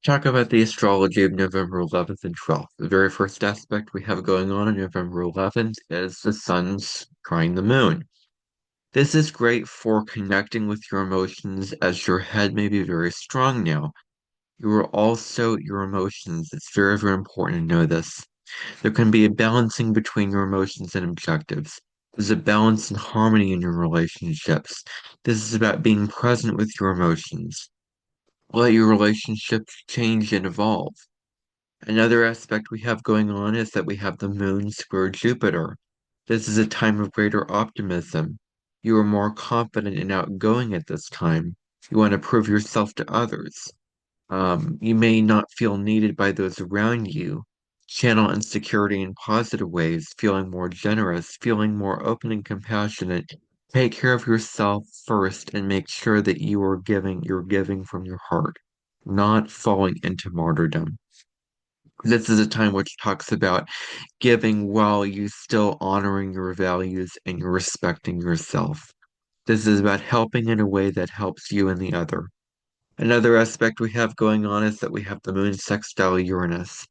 Talk about the astrology of November 11th and 12th. The very first aspect we have going on November 11th is the sun's trine the moon. This is great for connecting with your emotions as your head may be very strong now. You are also your emotions. It's very, very important to know this. There can be a balancing between your emotions and objectives. There's a balance and harmony in your relationships. This is about being present with your emotions. Let your relationships change and evolve. Another aspect we have going on is that we have the moon square Jupiter. This is a time of greater optimism. You are more confident and outgoing at this time. You want to prove yourself to others. You may not feel needed by those around you. Channel insecurity in positive ways, feeling more generous, feeling more open and compassionate. Take care of yourself first and make sure that you're giving from your heart, not falling into martyrdom. This is a time which talks about giving while you still honoring your values and you're respecting yourself. This is about helping in a way that helps you and the other. Another aspect we have going on is that we have the moon sextile Uranus.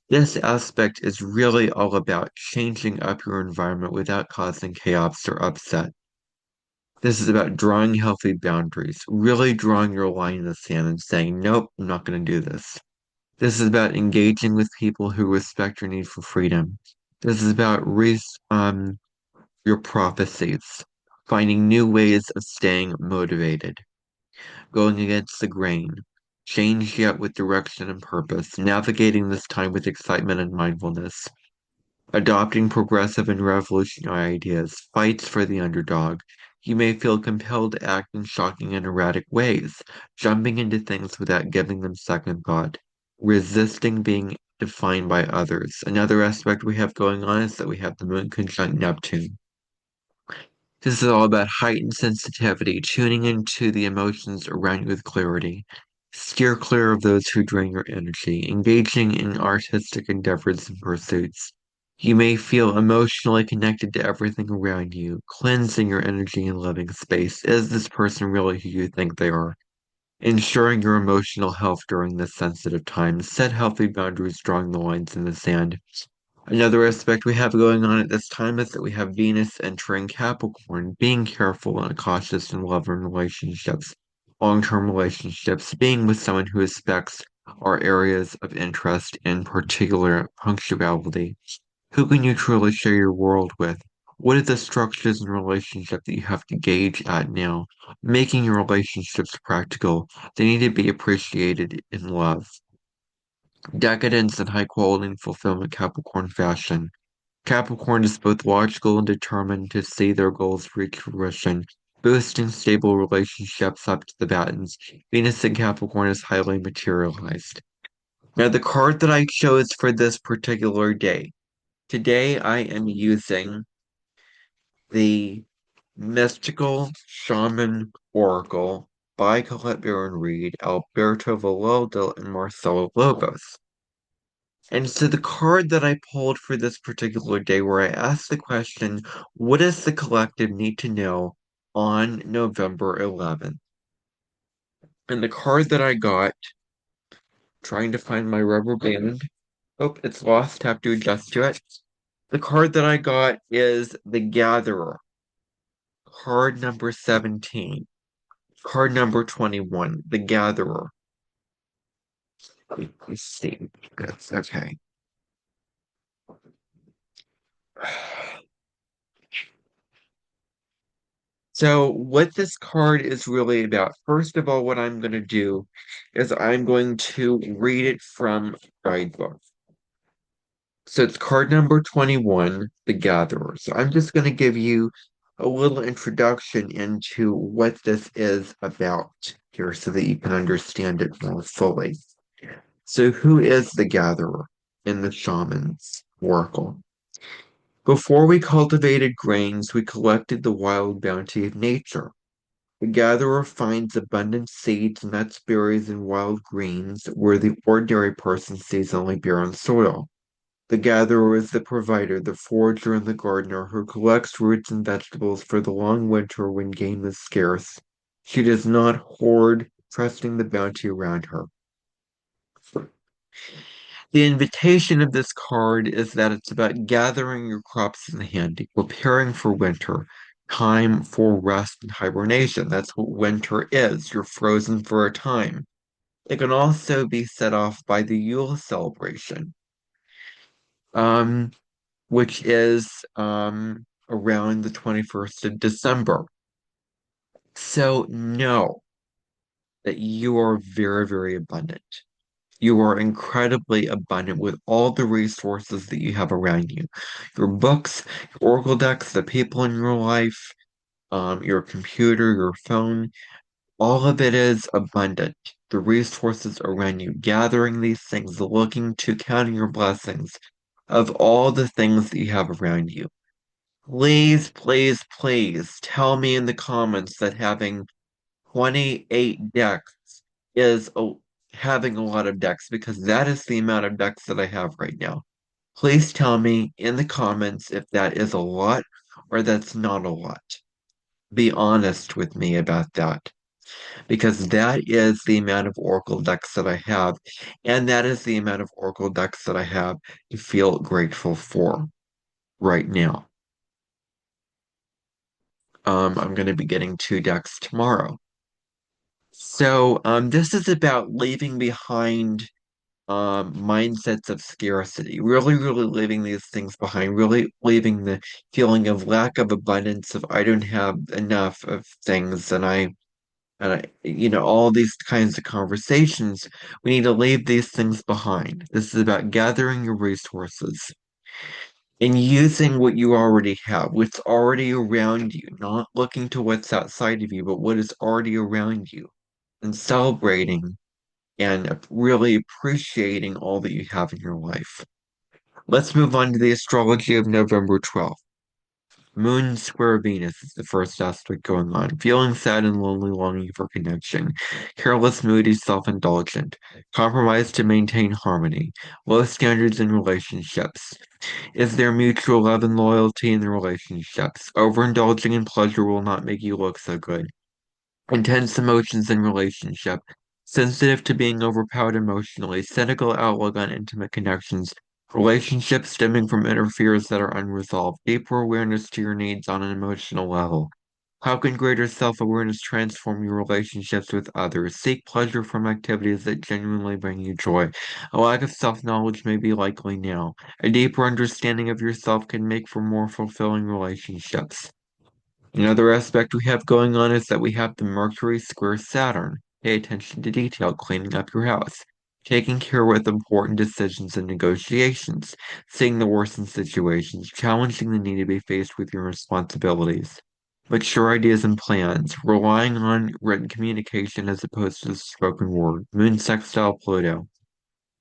This aspect is really all about changing up your environment without causing chaos or upset. This is about drawing healthy boundaries, really drawing your line in the sand and saying, nope, I'm not going to do this. This is about engaging with people who respect your need for freedom. This is about your prophecies, finding new ways of staying motivated, going against the grain, change yet with direction and purpose, navigating this time with excitement and mindfulness, adopting progressive and revolutionary ideas, fights for the underdog. You may feel compelled to act in shocking and erratic ways, jumping into things without giving them second thought, resisting being defined by others. Another aspect we have going on is that we have the moon conjunct Neptune. This is all about heightened sensitivity, tuning into the emotions around you with clarity. Steer clear of those who drain your energy, engaging in artistic endeavors and pursuits. You may feel emotionally connected to everything around you, cleansing your energy and living space. Is this person really who you think they are? Ensuring your emotional health during this sensitive time. Set healthy boundaries, drawing the lines in the sand. Another aspect we have going on at this time is that we have Venus entering Capricorn, being careful and cautious in love and relationships, long-term relationships, being with someone who respects our areas of interest, in particular punctuality. Who can you truly share your world with? What are the structures and relationships that you have to gauge at now? Making your relationships practical. They need to be appreciated in love. Decadence and high quality and fulfillment Capricorn fashion. Capricorn is both logical and determined to see their goals reach fruition, boosting stable relationships up to the buttons. Venus in Capricorn is highly materialized. Now, the card that I chose for this particular day, today I am using the Mystical Shaman Oracle by Colette Baron Reed, Alberto Villoldo, and Marcelo Lobos. And so the card that I pulled for this particular day, where I asked the question, what does the collective need to know on November 11th? And the card that I got, trying to find my rubber band. Oh, it's lost, have to adjust to it. The card that I got is the Gatherer, card number 17, card number 21, the Gatherer. Let's see. That's okay. So, what this card is really about, first of all, what I'm going to do is I'm going to read it from guidebook. So, it's card number 21, The Gatherer. So, I'm just going to give you a little introduction into what this is about here so that you can understand it more fully. So, who is the Gatherer in the Shaman's Oracle? Before we cultivated grains, we collected the wild bounty of nature. The gatherer finds abundant seeds, nuts, berries, and wild greens where the ordinary person sees only barren soil. The gatherer is the provider, the forager, and the gardener who collects roots and vegetables for the long winter when game is scarce. She does not hoard, trusting the bounty around her. The invitation of this card is that it's about gathering your crops in the hand, preparing for winter, time for rest and hibernation. That's what winter is. You're frozen for a time. It can also be set off by the Yule celebration, um, which is around the 21st of December. So know that you are very, very abundant. You are incredibly abundant with all the resources that you have around you. Your books, your oracle decks, the people in your life, your computer, your phone, all of it is abundant. The resources around you, gathering these things, looking to counting your blessings of all the things that you have around you. Please, please, please tell me in the comments that having 28 decks is having a lot of decks because that is the amount of decks that I have right now. Please tell me in the comments if that is a lot or that's not a lot. Be honest with me about that because that is the amount of Oracle decks that I have, and that is the amount of Oracle decks that I have to feel grateful for right now. I'm going to be getting 2 decks tomorrow. So, this is about leaving behind mindsets of scarcity, really, really leaving these things behind, really leaving the feeling of lack of abundance of I don't have enough of things and all these kinds of conversations. We need to leave these things behind. This is about gathering your resources and using what you already have, what's already around you, not looking to what's outside of you, but what is already around you, and celebrating and really appreciating all that you have in your life. Let's move on to the astrology of November 12th. Moon square Venus is the first aspect going on. Feeling sad and lonely, longing for connection. Careless, moody, self-indulgent. Compromise to maintain harmony. Low standards in relationships. Is there mutual love and loyalty in the relationships? Overindulging in pleasure will not make you look so good. Intense emotions in relationship, sensitive to being overpowered emotionally, cynical outlook on intimate connections, relationships stemming from inner fears that are unresolved, deeper awareness to your needs on an emotional level. How can greater self-awareness transform your relationships with others? Seek pleasure from activities that genuinely bring you joy. A lack of self-knowledge may be likely now. A deeper understanding of yourself can make for more fulfilling relationships. Another aspect we have going on is that we have the Mercury square Saturn. Pay attention to detail, cleaning up your house, taking care with important decisions and negotiations, seeing the worst in situations, challenging the need to be faced with your responsibilities. Mature ideas and plans, relying on written communication as opposed to the spoken word. Moon sextile Pluto.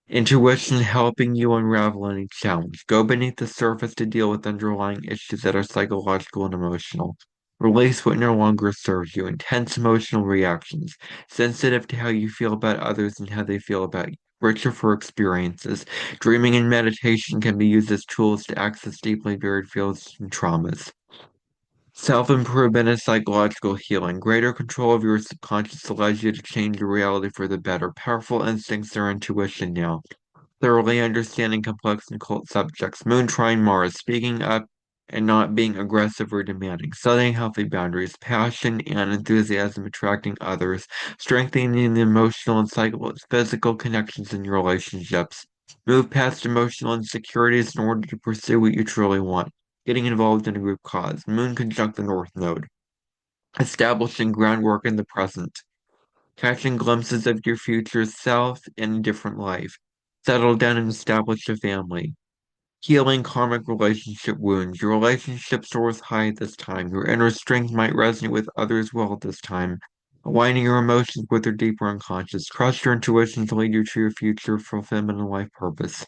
Intuition helping you unravel any challenge. Go beneath the surface to deal with underlying issues that are psychological and emotional. Release what no longer serves you. Intense emotional reactions. Sensitive to how you feel about others and how they feel about you. Richer for experiences. Dreaming and meditation can be used as tools to access deeply buried feelings and traumas. Self-improvement and psychological healing. Greater control of your subconscious allows you to change your reality for the better. Powerful instincts or intuition now. Thoroughly understanding complex and occult subjects. Moon trine Mars. Speaking up and not being aggressive or demanding. Setting healthy boundaries. Passion and enthusiasm attracting others. Strengthening the emotional and physical connections in your relationships. Move past emotional insecurities in order to pursue what you truly want. Getting involved in a group cause. Moon conjunct the North Node. Establishing groundwork in the present. Catching glimpses of your future self in a different life. Settle down and establish a family. Healing karmic relationship wounds. Your relationship soars high at this time. Your inner strength might resonate with others well at this time. Aligning your emotions with your deeper unconscious. Trust your intuition to lead you to your future fulfillment and life purpose.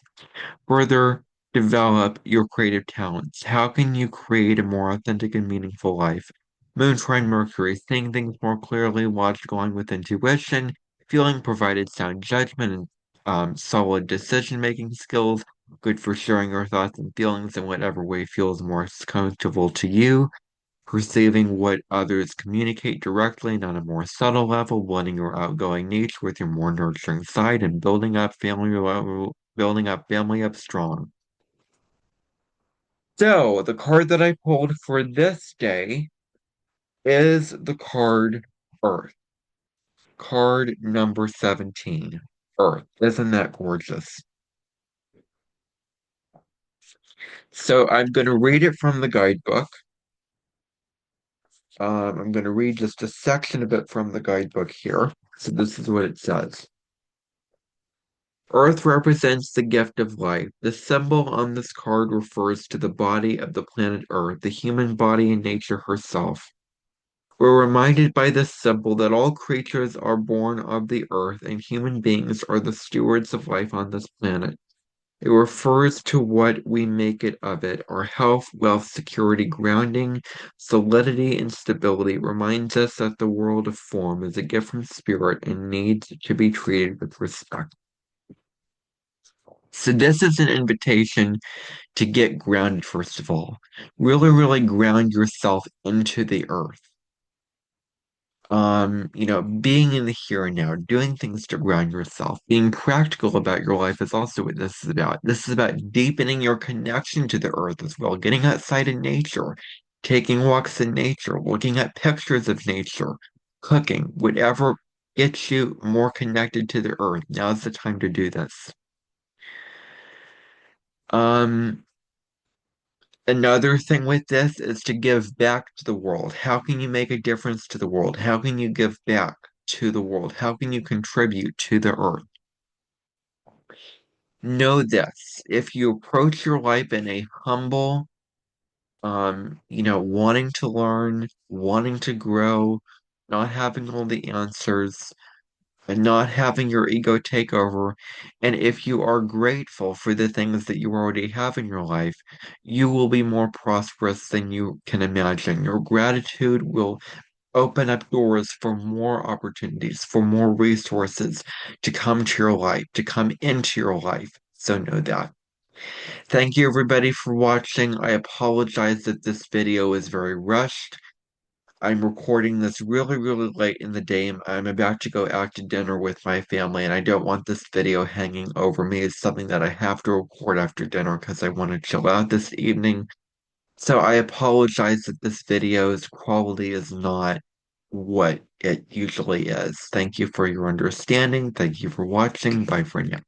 Further develop your creative talents. How can you create a more authentic and meaningful life? Moon trine Mercury, seeing things more clearly, logical and with intuition, feeling provided sound judgment and solid decision-making skills, good for sharing your thoughts and feelings in whatever way feels most comfortable to you. perceiving what others communicate directly and on a more subtle level, blending your outgoing nature with your more nurturing side, and building up family up strong. So, the card that I pulled for this day is the card Earth. Card number 17, Earth. Isn't that gorgeous? So I'm going to read it from the guidebook. I'm going to read just a section of it from the guidebook here. So this is what it says. Earth represents the gift of life. The symbol on this card refers to the body of the planet Earth, the human body and nature herself. We're reminded by this symbol that all creatures are born of the earth and human beings are the stewards of life on this planet. It refers to what we make it of it. Our health, wealth, security, grounding, solidity, and stability reminds us that the world of form is a gift from spirit and needs to be treated with respect. So this is an invitation to get grounded, first of all. Really, really ground yourself into the earth. Being in the here and now, doing things to ground yourself, being practical about your life is also what this is about. This is about deepening your connection to the earth as well, getting outside in nature, taking walks in nature, looking at pictures of nature, cooking, whatever gets you more connected to the earth. Now's the time to do this. Um, Another thing with this is to give back to the world. How can you make a difference to the world? How can you give back to the world? How can you contribute to the earth? Know this, if you approach your life in a humble, wanting to learn, wanting to grow, not having all the answers, and not having your ego take over. And if you are grateful for the things that you already have in your life, you will be more prosperous than you can imagine. Your gratitude will open up doors for more opportunities, for more resources to come to your life, to come into your life. So know that. Thank you everybody for watching. I apologize that this video is very rushed. I'm recording this really, really late in the day. I'm about to go out to dinner with my family, and I don't want this video hanging over me. It's something that I have to record after dinner because I want to chill out this evening. So I apologize that this video's quality is not what it usually is. Thank you for your understanding. Thank you for watching. Bye for now.